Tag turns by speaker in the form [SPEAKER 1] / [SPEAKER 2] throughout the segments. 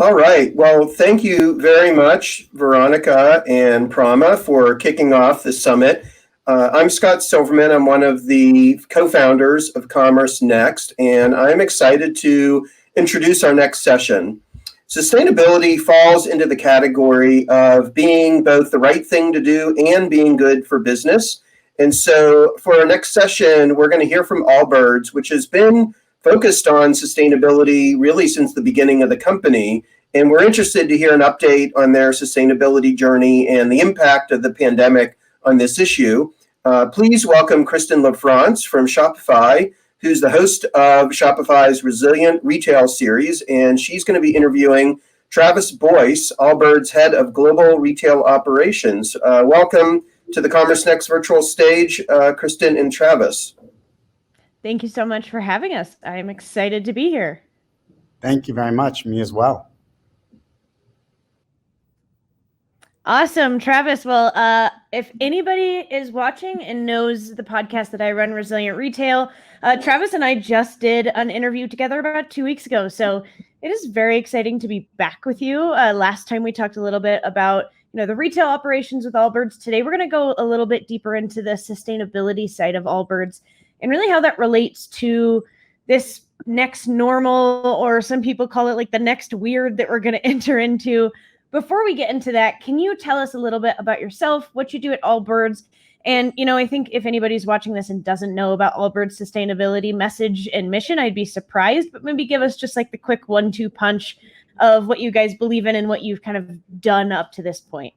[SPEAKER 1] All right. Well, thank you very much, Veronica and Prama, for kicking off the summit. I'm Scott Silverman. I'm one of the co-founders of Commerce Next, and I'm excited to introduce our next session. Sustainability falls into the category of being both the right thing to do and being good for business. And so for our next session, we're going to hear from Allbirds, which has been focused on sustainability really since the beginning of the company. And we're interested to hear an update on their sustainability journey and the impact of the pandemic on this issue. Please welcome Kristen LaFrance from Shopify, who's the host of Shopify's Resilient Retail series. And she's going to be interviewing Travis Boyce, Allbirds head of global retail operations. Welcome to the Commerce Next virtual stage, Kristen and Travis.
[SPEAKER 2] Thank you so much for having us. I'm excited to be here.
[SPEAKER 3] Thank you very much. Me as well.
[SPEAKER 2] Awesome, Travis. Well, if anybody is watching and knows the podcast that I run, Resilient Retail, Travis and I just did an interview together about 2 weeks ago. So it is very exciting to be back with you. Last time we talked a little bit about the retail operations with Allbirds. Today we're going to go a little bit deeper into the sustainability side of Allbirds and really how that relates to this next normal, or some people call it like the next weird that we're going to enter into. Before we get into that, can you tell us a little bit about yourself, what you do at Allbirds? And, I think if anybody's watching this and doesn't know about Allbirds' sustainability message and mission, I'd be surprised, but maybe give us just like the quick 1-2 punch of what you guys believe in and what you've kind of done up to this point.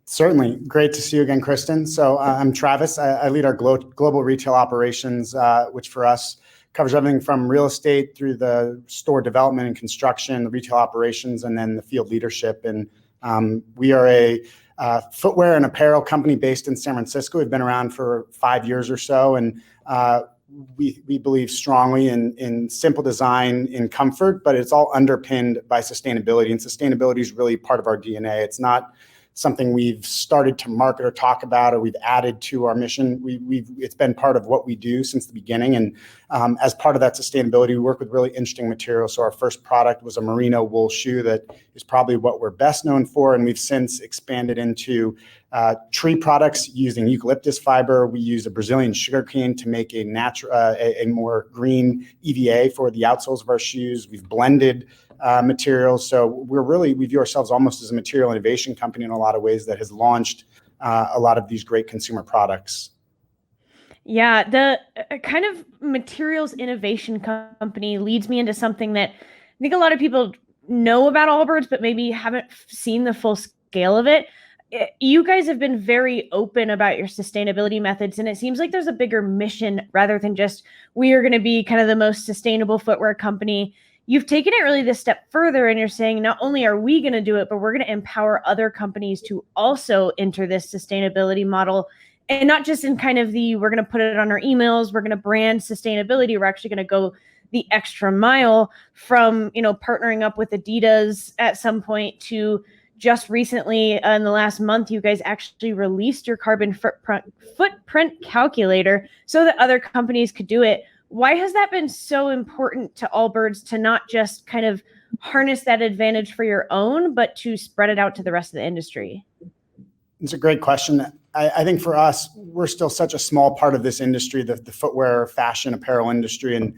[SPEAKER 3] Certainly. Great to see you again, Kristen. So I'm Travis. I lead our global retail operations, which for us covers everything from real estate through the store development and construction, the retail operations, and then the field leadership. And we are a footwear and apparel company based in San Francisco. We've been around for 5 years or so, and we believe strongly in simple design, in comfort, but it's all underpinned by sustainability. And sustainability is really part of our DNA. It's not something we've started to market or talk about, or we've added to our mission. It's been part of what we do since the beginning. And as part of that sustainability, we work with really interesting materials. So our first product was a merino wool shoe that is probably what we're best known for. And we've since expanded into tree products using eucalyptus fiber. We use a Brazilian sugarcane to make a more green EVA for the outsoles of our shoes. We've blended materials. So we view ourselves almost as a material innovation company in a lot of ways that has launched a lot of these great consumer products.
[SPEAKER 2] Yeah, the kind of materials innovation company leads me into something that I think a lot of people know about Allbirds, but maybe haven't seen the full scale of it. You guys have been very open about your sustainability methods, and it seems like there's a bigger mission rather than just we are going to be kind of the most sustainable footwear company. You've taken it really this step further, and you're saying not only are we going to do it, but we're going to empower other companies to also enter this sustainability model. And not just in kind of we're going to put it on our emails, we're going to brand sustainability. We're actually going to go the extra mile from, partnering up with Adidas at some point to just recently in the last month, you guys actually released your carbon footprint calculator so that other companies could do it. Why has that been so important to Allbirds to not just kind of harness that advantage for your own, but to spread it out to the rest of the industry?
[SPEAKER 3] It's a great question. I think for us, we're still such a small part of this industry, the footwear, fashion, apparel industry, and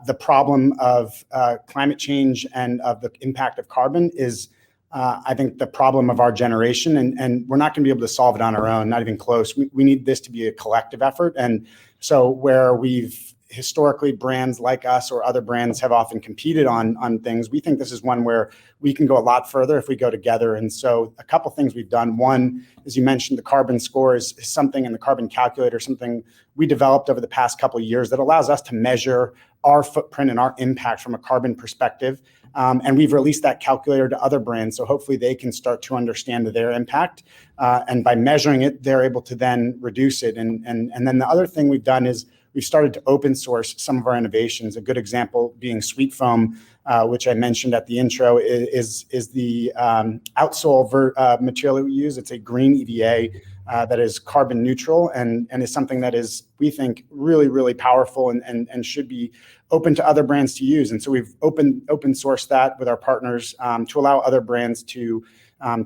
[SPEAKER 3] the problem of climate change and of the impact of carbon is, I think, the problem of our generation, and we're not going to be able to solve it on our own, not even close. We need this to be a collective effort. And so where we've historically brands like us or other brands have often competed on things, we think this is one where we can go a lot further if we go together. And so a couple things we've done. One, as you mentioned, the carbon score is something, and the carbon calculator, something we developed over the past couple of years that allows us to measure our footprint and our impact from a carbon perspective. And we've released that calculator to other brands. So hopefully they can start to understand their impact. And by measuring it, they're able to then reduce it. And then the other thing we've done is we've started to open source some of our innovations. A good example being Sweet Foam, which I mentioned at the intro, is the outsole material that we use. It's a green EVA that is carbon neutral and is something that is, we think, really, really powerful and should be open to other brands to use. And so we've open sourced that with our partners to allow other brands to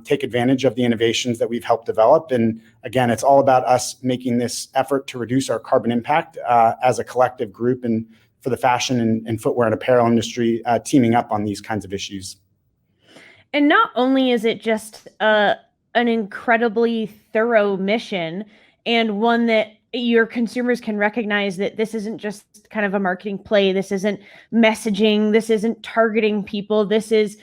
[SPEAKER 3] take advantage of the innovations that we've helped develop. And again, it's all about us making this effort to reduce our carbon impact as a collective group, and for the fashion and footwear and apparel industry, teaming up on these kinds of issues.
[SPEAKER 2] And not only is it just an incredibly thorough mission, and one that your consumers can recognize that this isn't just kind of a marketing play, this isn't messaging, this isn't targeting people, this is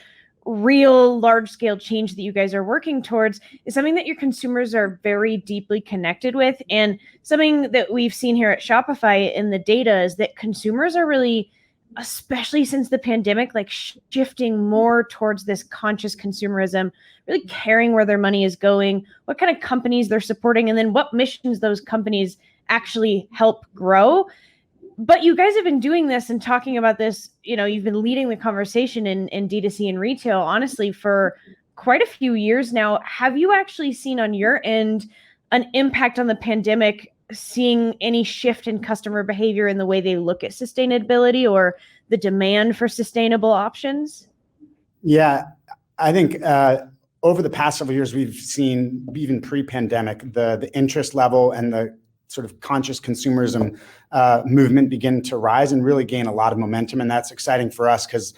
[SPEAKER 2] real large-scale change that you guys are working towards, is something that your consumers are very deeply connected with. And something that we've seen here at Shopify in the data is that consumers are really, especially since the pandemic, like shifting more towards this conscious consumerism, really caring where their money is going, what kind of companies they're supporting, and then what missions those companies actually help grow. But you guys have been doing this and talking about this, you've been leading the conversation in D2C and retail, honestly, for quite a few years now. Have you actually seen on your end an impact on the pandemic, seeing any shift in customer behavior in the way they look at sustainability or the demand for sustainable options?
[SPEAKER 3] Yeah, I think over the past several years, we've seen, even pre-pandemic, the interest level and the sort of conscious consumerism movement begin to rise and really gain a lot of momentum. And that's exciting for us because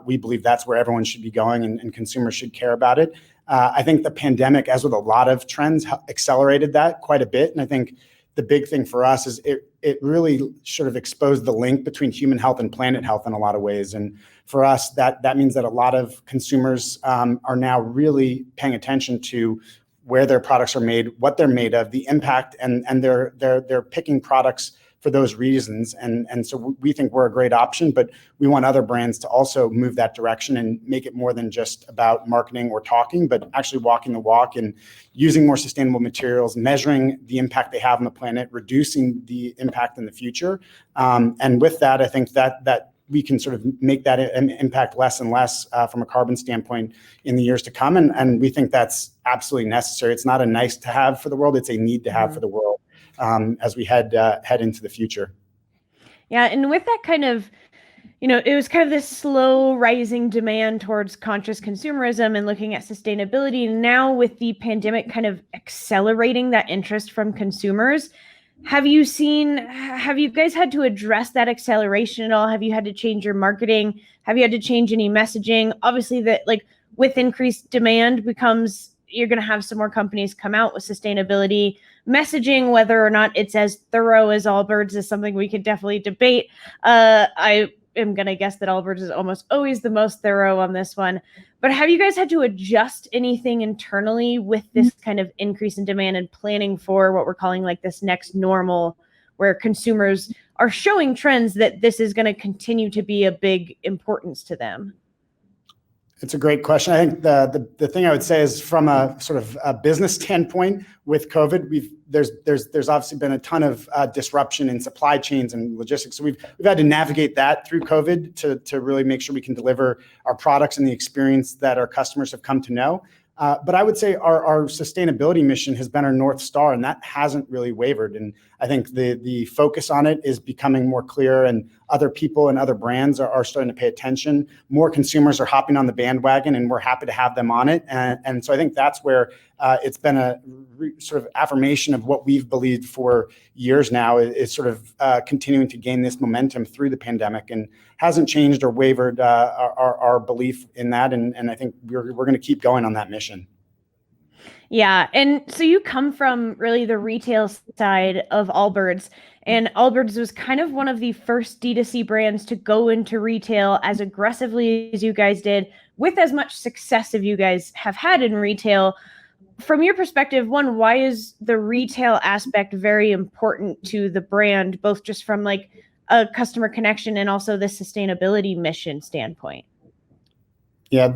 [SPEAKER 3] we believe that's where everyone should be going, and consumers should care about it. I think the pandemic, as with a lot of trends, accelerated that quite a bit. And I think the big thing for us is it really sort of exposed the link between human health and planet health in a lot of ways. And for us, that means that a lot of consumers are now really paying attention to where their products are made, what they're made of, the impact, and they're picking products for those reasons. And so we think we're a great option, but we want other brands to also move that direction and make it more than just about marketing or talking, but actually walking the walk and using more sustainable materials, measuring the impact they have on the planet, reducing the impact in the future. And with that, I think that we can sort of make that impact less and less from a carbon standpoint in the years to come. And we think that's absolutely necessary. It's not a nice to have for the world, it's a need to have for the world as we head into the future.
[SPEAKER 2] Yeah, and with that kind of, it was kind of this slow rising demand towards conscious consumerism and looking at sustainability. Now with the pandemic kind of accelerating that interest from consumers, have you guys had to address that acceleration at all? Have you had to change your marketing? Have you had to change any messaging? Obviously that, like, with increased demand you're going to have some more companies come out with sustainability messaging. Whether or not it's as thorough as Allbirds is something we could definitely debate. I am going to guess that Allbirds is almost always the most thorough on this one. But have you guys had to adjust anything internally with this kind of increase in demand and planning for what we're calling like this next normal, where consumers are showing trends that this is going to continue to be a big importance to them?
[SPEAKER 3] It's a great question. I think the thing I would say is, from a sort of a business standpoint with COVID, there's obviously been a ton of disruption in supply chains and logistics. So we've had to navigate that through COVID to really make sure we can deliver our products and the experience that our customers have come to know. But I would say our sustainability mission has been our North Star, and that hasn't really wavered. And I think the focus on it is becoming more clear, and other people and other brands are starting to pay attention. More consumers are hopping on the bandwagon, and we're happy to have them on it. And so I think that's where it's been a sort of affirmation of what we've believed for years now, is sort of continuing to gain this momentum through the pandemic, and hasn't changed or wavered our belief in that. And I think we're going to keep going on that mission.
[SPEAKER 2] Yeah. And so you come from really the retail side of Allbirds, and Allbirds was kind of one of the first D2C brands to go into retail as aggressively as you guys did, with as much success as you guys have had in retail. From your perspective, one, why is the retail aspect very important to the brand, both just from like a customer connection and also the sustainability mission standpoint?
[SPEAKER 3] Yeah,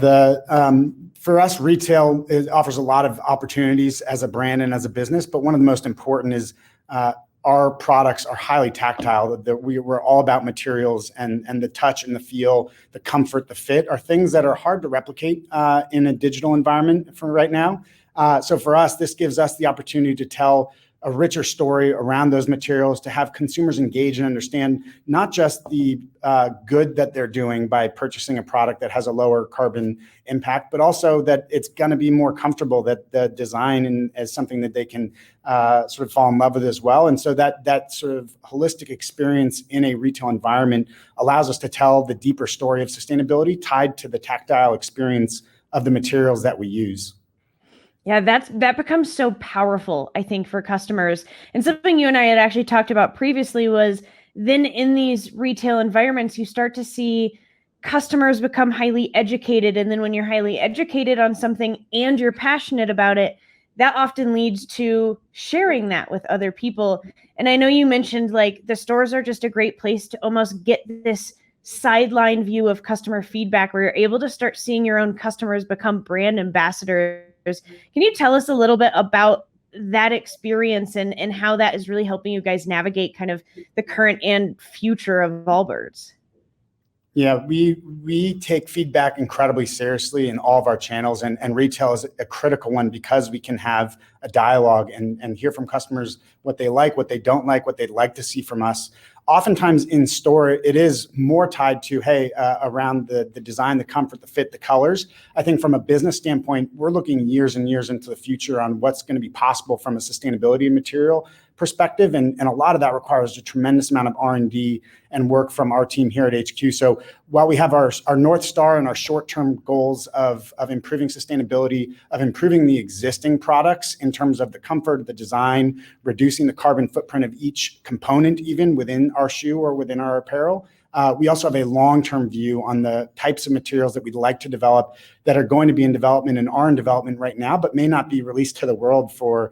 [SPEAKER 3] for us, retail offers a lot of opportunities as a brand and as a business, but one of the most important is our products are highly tactile. That we're all about materials, and the touch and the feel, the comfort, the fit are things that are hard to replicate in a digital environment for right now. So for us, this gives us the opportunity to tell a richer story around those materials, to have consumers engage and understand not just the good that they're doing by purchasing a product that has a lower carbon impact, but also that it's going to be more comfortable, that the design is something that they can sort of fall in love with as well. And so that sort of holistic experience in a retail environment allows us to tell the deeper story of sustainability tied to the tactile experience of the materials that we use.
[SPEAKER 2] Yeah, that becomes so powerful, I think, for customers. And something you and I had actually talked about previously was then in these retail environments, you start to see customers become highly educated. And then when you're highly educated on something and you're passionate about it, that often leads to sharing that with other people. And I know you mentioned like the stores are just a great place to almost get this sideline view of customer feedback where you're able to start seeing your own customers become brand ambassadors. Can you tell us a little bit about that experience and how that is really helping you guys navigate kind of the current and future of Allbirds?
[SPEAKER 3] Yeah, we take feedback incredibly seriously in all of our channels, and retail is a critical one because we can have a dialogue and hear from customers what they like, what they don't like, what they'd like to see from us. Oftentimes in store, it is more tied to, around the design, the comfort, the fit, the colors. I think from a business standpoint, we're looking years and years into the future on what's going to be possible from a sustainability material perspective. And a lot of that requires a tremendous amount of R&D and work from our team here at HQ. So while we have our North Star and our short-term goals of improving sustainability, of improving the existing products in terms of the comfort, the design, reducing the carbon footprint of each component, even within our shoe or within our apparel, we also have a long-term view on the types of materials that we'd like to develop that are going to be in development and are in development right now, but may not be released to the world for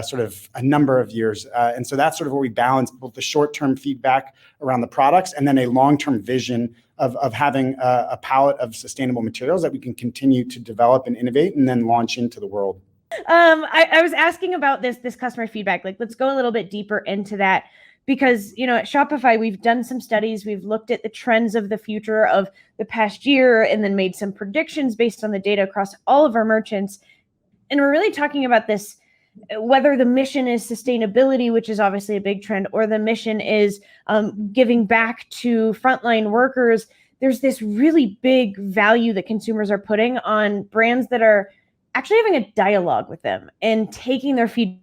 [SPEAKER 3] sort of a number of years. And so that's sort of where we balance both the short-term feedback around the products and then a long-term vision of having a palette of sustainable materials that we can continue to develop and innovate and then launch into the world.
[SPEAKER 2] I was asking about this customer feedback. Like, let's go a little bit deeper into that. Because, at Shopify, we've done some studies. We've looked at the trends of the future of the past year and then made some predictions based on the data across all of our merchants. And we're really talking about this, whether the mission is sustainability, which is obviously a big trend, or the mission is giving back to frontline workers. There's this really big value that consumers are putting on brands that are actually having a dialogue with them and taking their feedback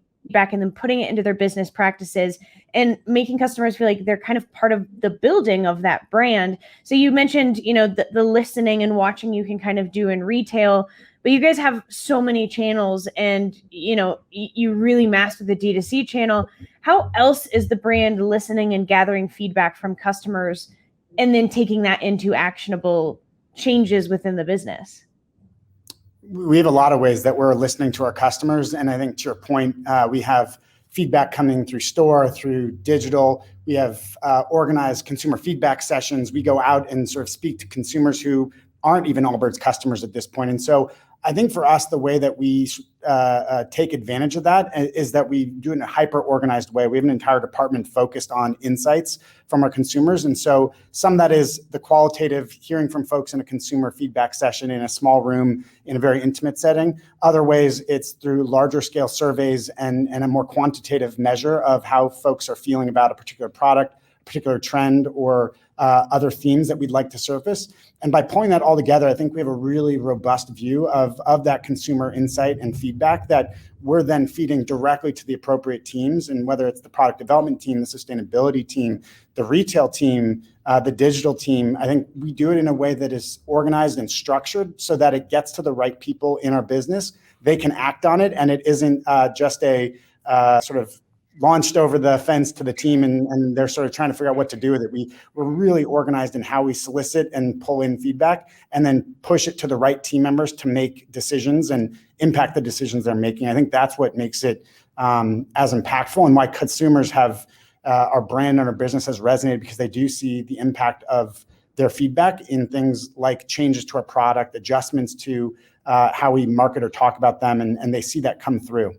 [SPEAKER 2] and then putting it into their business practices and making customers feel like they're kind of part of the building of that brand. So you mentioned, the listening and watching you can kind of do in retail, but you guys have so many channels and, you really master the D2C channel. How else is the brand listening and gathering feedback from customers and then taking that into actionable changes within the business?
[SPEAKER 3] We have a lot of ways that we're listening to our customers. And I think to your point, we have feedback coming through store, through digital. We have organized consumer feedback sessions. We go out and sort of speak to consumers who aren't even Allbirds customers at this point. And so I think for us, the way that we take advantage of that is that we do it in a hyper-organized way. We have an entire department focused on insights from our consumers. And so some of that is the qualitative hearing from folks in a consumer feedback session in a small room in a very intimate setting. Other ways, it's through larger scale surveys and a more quantitative measure of how folks are feeling about a particular product, a particular trend, or other themes that we'd like to surface. And by pulling that all together, I think we have a really robust view of that consumer insight and feedback that we're then feeding directly to the appropriate teams. And whether it's the product development team, the sustainability team, the retail team, the digital team, I think we do it in a way that is organized and structured so that it gets to the right people in our business. They can act on it, and it isn't just a sort of launched over the fence to the team and they're sort of trying to figure out what to do with it. We're really organized in how we solicit and pull in feedback and then push it to the right team members to make decisions and impact the decisions they're making. I think that's what makes it as impactful and why consumers have our brand and our business has resonated, because they do see the impact of their feedback in things like changes to our product, adjustments to how we market or talk about them, and they see that come through.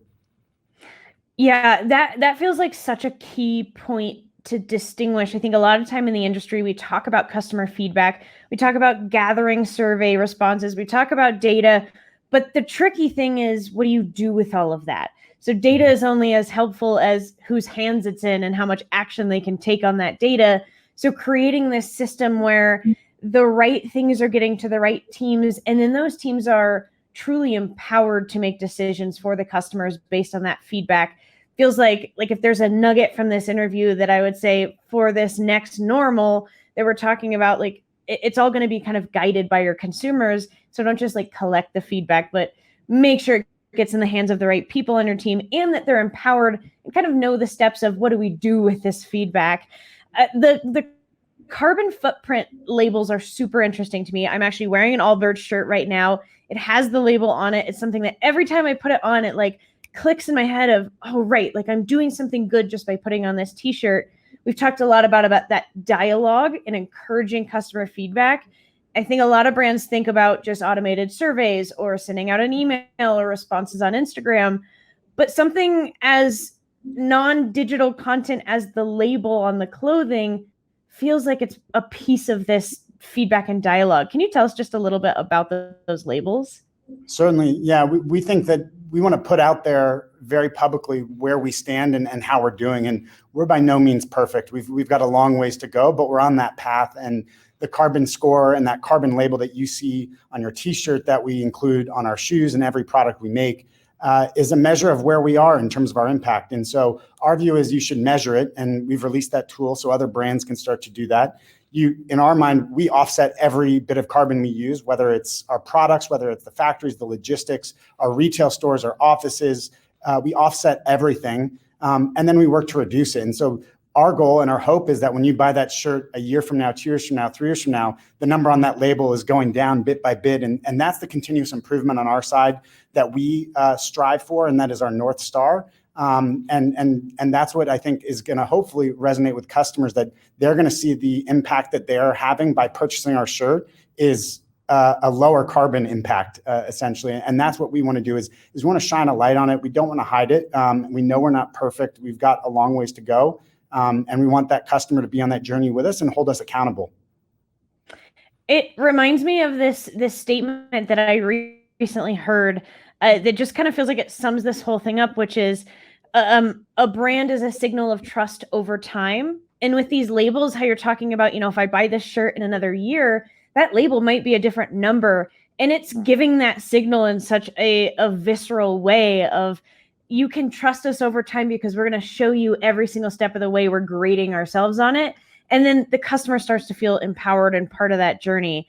[SPEAKER 2] Yeah, that feels like such a key point to distinguish. I think a lot of time in the industry, we talk about customer feedback. We talk about gathering survey responses. We talk about data, But the tricky thing is, what do you do with all of that? So data is only as helpful as whose hands it's in and how much action they can take on that data. So creating this system where the right things are getting to the right teams, and then those teams are truly empowered to make decisions for the customers based on that feedback, feels like if there's a nugget from this interview that I would say for this next normal that we're talking about, like it's all going to be kind of guided by your consumers. So don't just like collect the feedback, but make sure it gets in the hands of the right people on your team and that they're empowered and kind of know the steps of what do we do with this feedback. The carbon footprint labels are super interesting to me. I'm actually wearing an Allbirds shirt right now. It has the label on it. It's something that every time I put it on, it like clicks in my head of, oh, right, like I'm doing something good just by putting on this t-shirt. We've talked a lot about that dialogue and encouraging customer feedback. I think a lot of brands think about just automated surveys or sending out an email or responses on Instagram, but something as non-digital content as the label on the clothing feels like it's a piece of this feedback and dialogue. Can you tell us just a little bit about those labels?
[SPEAKER 3] Certainly. Yeah, we think that we want to put out there very publicly where we stand and how we're doing. And we're by no means perfect. We've got a long ways to go, but we're on that path. And the carbon score and that carbon label that you see on your t-shirt that we include on our shoes and every product we make is a measure of where we are in terms of our impact. And so our view is you should measure it. And we've released that tool so other brands can start to do that. In our mind, we offset every bit of carbon we use, whether it's our products, whether it's the factories, the logistics, our retail stores, our offices, we offset everything. And then we work to reduce it. And so our goal and our hope is that when you buy that shirt a year from now, 2 years from now, 3 years from now, the number on that label is going down bit by bit. And that's the continuous improvement on our side that we strive for. And that is our North Star. And that's what I think is going to hopefully resonate with customers, that they're going to see the impact that they're having by purchasing our shirt is a lower carbon impact, essentially. And that's what we want to do is we want to shine a light on it. We don't want to hide it. We know we're not perfect. We've got a long ways to go. And we want that customer to be on that journey with us and hold us accountable.
[SPEAKER 2] It reminds me of this statement that I recently heard that just kind of feels like it sums this whole thing up, which is a brand is a signal of trust over time. And with these labels, how you're talking about, if I buy this shirt in another year, that label might be a different number. And it's giving that signal in such a visceral way of, you can trust us over time because we're going to show you every single step of the way we're grading ourselves on it. And then the customer starts to feel empowered and part of that journey.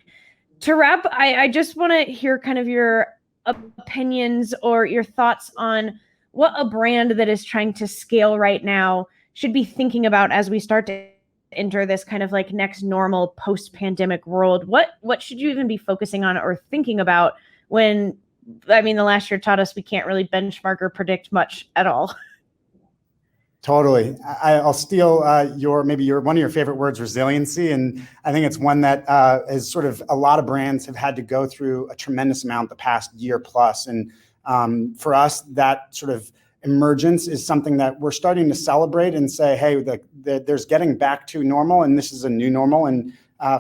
[SPEAKER 2] To wrap, I just want to hear kind of your opinions or your thoughts on what a brand that is trying to scale right now should be thinking about as we start to enter this kind of like next normal post-pandemic world. What should you even be focusing on or thinking about when, the last year taught us we can't really benchmark or predict much at all?
[SPEAKER 3] Totally. I'll steal one of your favorite words, resiliency. And I think it's one that is sort of a lot of brands have had to go through a tremendous amount the past year plus. And for us, that sort of emergence is something that we're starting to celebrate and say, hey, there's getting back to normal and this is a new normal. And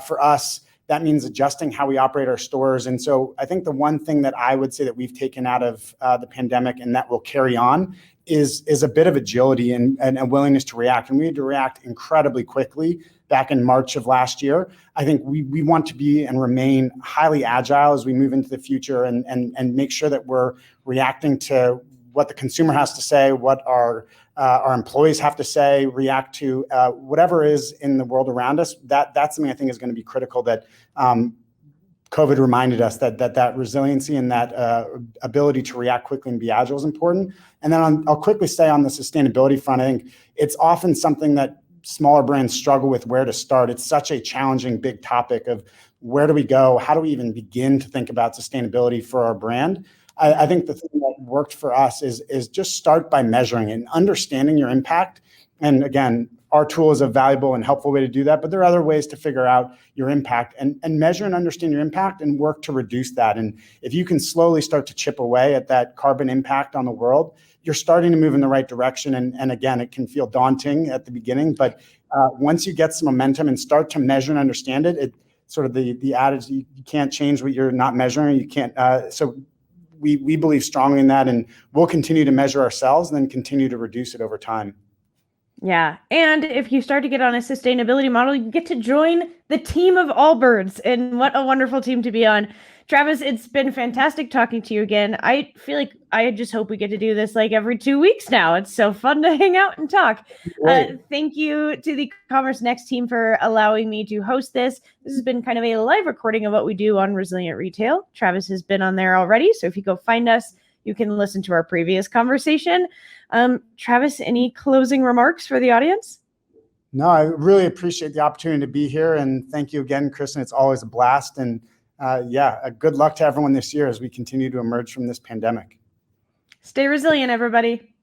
[SPEAKER 3] for us, that means adjusting how we operate our stores. And so I think the one thing that I would say that we've taken out of the pandemic and that will carry on is a bit of agility and a willingness to react. And we had to react incredibly quickly back in March of last year. I think we want to be and remain highly agile as we move into the future and make sure that we're reacting to what the consumer has to say, what our employees have to say, react to whatever is in the world around us. That's something I think is going to be critical, that COVID reminded us that resiliency and that ability to react quickly and be agile is important. And then I'll quickly say on the sustainability front, I think it's often something that smaller brands struggle with where to start. It's such a challenging, big topic of where do we go? How do we even begin to think about sustainability for our brand? I think the thing that worked for us is just start by measuring and understanding your impact. And again, our tool is a valuable and helpful way to do that, but there are other ways to figure out your impact and measure and understand your impact and work to reduce that. And if you can slowly start to chip away at that carbon impact on the world, you're starting to move in the right direction. And again, it can feel daunting at the beginning, but once you get some momentum and start to measure and understand it, sort of the adage, you can't change what you're not measuring. You can't. So we believe strongly in that, and we'll continue to measure ourselves and then continue to reduce it over time.
[SPEAKER 2] Yeah. And if you start to get on a sustainability model, you get to join the team of Allbirds. And what a wonderful team to be on. Travis, it's been fantastic talking to you again. I feel like I just hope we get to do this like every 2 weeks now. It's so fun to hang out and talk. Thank you to the Commerce Next team for allowing me to host this. This has been kind of a live recording of what we do on Resilient Retail. Travis has been on there already. So if you go find us, you can listen to our previous conversation. Travis, any closing remarks for the audience?
[SPEAKER 3] No, I really appreciate the opportunity to be here. And thank you again, Kristen. It's always a blast. And good luck to everyone this year as we continue to emerge from this pandemic.
[SPEAKER 2] Stay resilient, everybody.